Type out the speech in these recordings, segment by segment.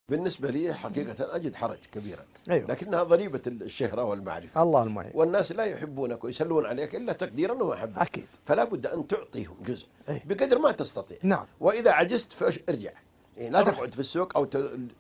بالنسبة لي حقيقة أجد حرج كبيرا. أيوة. لكنها ضريبة الشهرة والمعرفة. الله المعين. والناس لا يحبونك ويسلون عليك إلا تقديرا ومحبة. أكيد. فلا بد أن تعطيهم جزء أيوة. بقدر ما تستطيع. نعم. وإذا عجزت فارجع. لا تقعد في السوق أو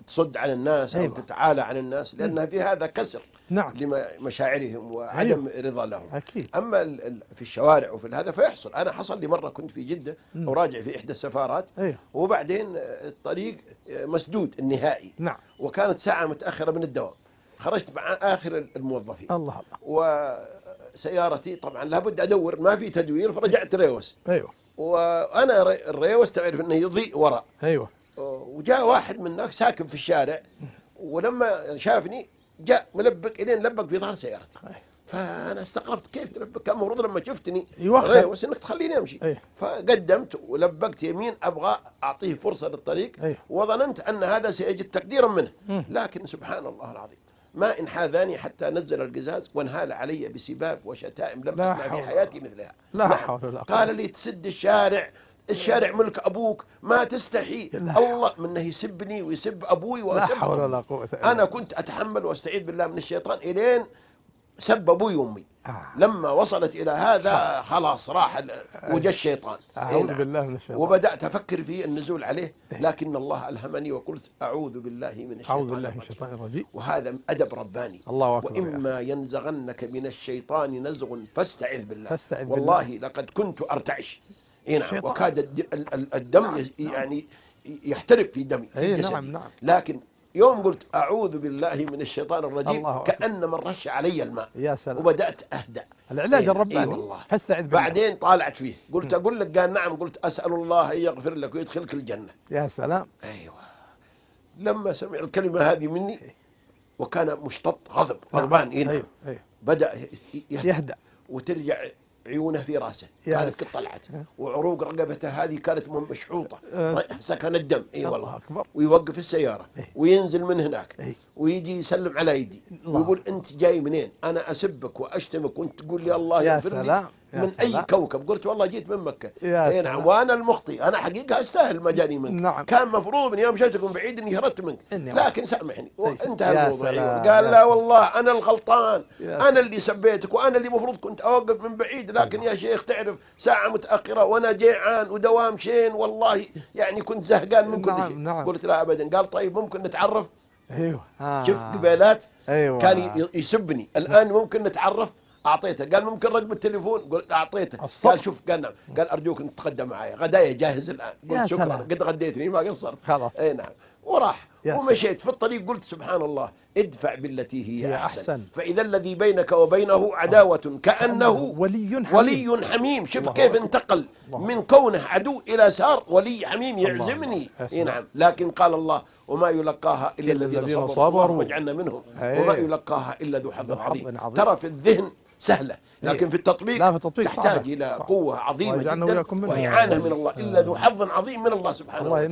تصد عن الناس أو أيوة. تتعالى عن الناس، لأن في هذا كسر نعم. لمشاعرهم وعدم رضا لهم. أكيد. أما في الشوارع وفي هذا فيحصل. أنا حصل لي مرة كنت في جدة وراجع في إحدى السفارات. أيوة. وبعدين الطريق مسدود النهائي. نعم. وكانت ساعة متأخرة من الدوام. خرجت مع آخر الموظفين. الله. وسيارتي طبعا لابد أدور، ما في تدوير، فرجعت ريوس. أيوة. وأنا الريوس تعرف أنه يضيء وراء. أيوة. وجاء واحد من هناك ساكن في الشارع، ولما شافني جاء ملبك إلين لبك في ظهر سيارتي. فأنا استغربت كيف تلبك؟ كان المفروض لما شفتني ريوس إنك تخليني أمشي. فقدمت ولبكت يمين أبغى أعطيه فرصة للطريق. وظننت أن هذا سيجد تقديرا منه. لكن سبحان الله العظيم ما انحاذاني حتى نزل القزاز وانهال علي بسباب وشتائم لم أسمع في حياتي مثلها. لا حول ولا قوة. قال لي تسد الشارع ملك أبوك، ما تستحي. الله منه يسبني ويسب أبوي لا حول ولا قوة. أنا كنت أتحمل واستعيذ بالله من الشيطان إلين سب أبوي وأمي. لما وصلت إلى هذا خلاص راح وجه الشيطان. أعوذ بالله من الشيطان. وبدأت أفكر في النزول عليه، لكن الله ألهمني وقلت أعوذ بالله من الشيطان. أعوذ بالله من الشيطان الرجيم. وهذا أدب رباني. الله أكبر. وإما ينزغنك من الشيطان نزغ فاستعذ بالله. بالله. والله لقد كنت أرتعش. نعم. وكاد الدم يعني يحترق في دمي في جسدي. نعم. لكن يوم قلت أعوذ بالله من الشيطان الرجيم كأن من رش علي الماء. يا سلام. وبدأت أهدأ. العلاج الرباني. والله. فاستعذ بالله. بعدين طالعت فيه قلت أقول لك، قال نعم. قلت أسأل الله أن يغفر لك ويدخلك الجنة. يا سلام. أيوة. لما سمع الكلمة هذه مني وكان مشتط غضبان. أيوة. بدأ يهدأ وترجع عيونه في راسه كانت قد طلعت، وعروق رقبته هذه كانت مشحوطة سكن الدم. والله. ويوقف السيارة وينزل من هناك ويجي يسلم على يدي ويقول أنت جاي منين؟ أنا أسبك وأشتمك وأنت تقول لي الله يغفر لي. من أي كوكب؟ قلت والله جيت من مكة. نعم. وأنا المخطئ، أنا حقيقة أستاهل ما جاني منك. نعم. كان مفروض من يوم شفتكم بعيد إني هربت منك، لكن سامحني. وانتهى الموضوع. قال لا والله أنا الغلطان، أنا اللي سبيتك وأنا اللي مفروض كنت أوقف من بعيد، لكن يا شيخ تعرف ساعة متأخرة وأنا جيعان ودوام شين، والله يعني كنت زهقان من كل شيء. قلت لا أبدا. قال طيب ممكن نتعرف؟ شوف قبيلات. كان يسبني، الآن ممكن نتعرف؟ أعطيته. قال ممكن رقم التليفون؟ قلت أعطيته. قال شوف قال أرجوك تتقدم معي، غدايا جاهز الآن. قلت شكرا قد غديتني ما قصرت. خلاص. نعم. وراح ومشيت في الطريق قلت سبحان الله ادفع بالتي هي أحسن فإذا الذي بينك وبينه عداوة كأنه ولي حميم. شوف كيف انتقل من كونه عدو إلى صار ولي حميم يعزمني. نعم. لكن قال الله وما يلقاها إلا الذين صبروا واجعلنا منهم. وما يلقاها إلا ذو حظ عظيم. ترى في الذهن سهلة، لكن في التطبيق تحتاج إلى قوة عظيمة جدا وإعانة من الله. إلا ذو حظ عظيم من الله سبحانه وتعالى.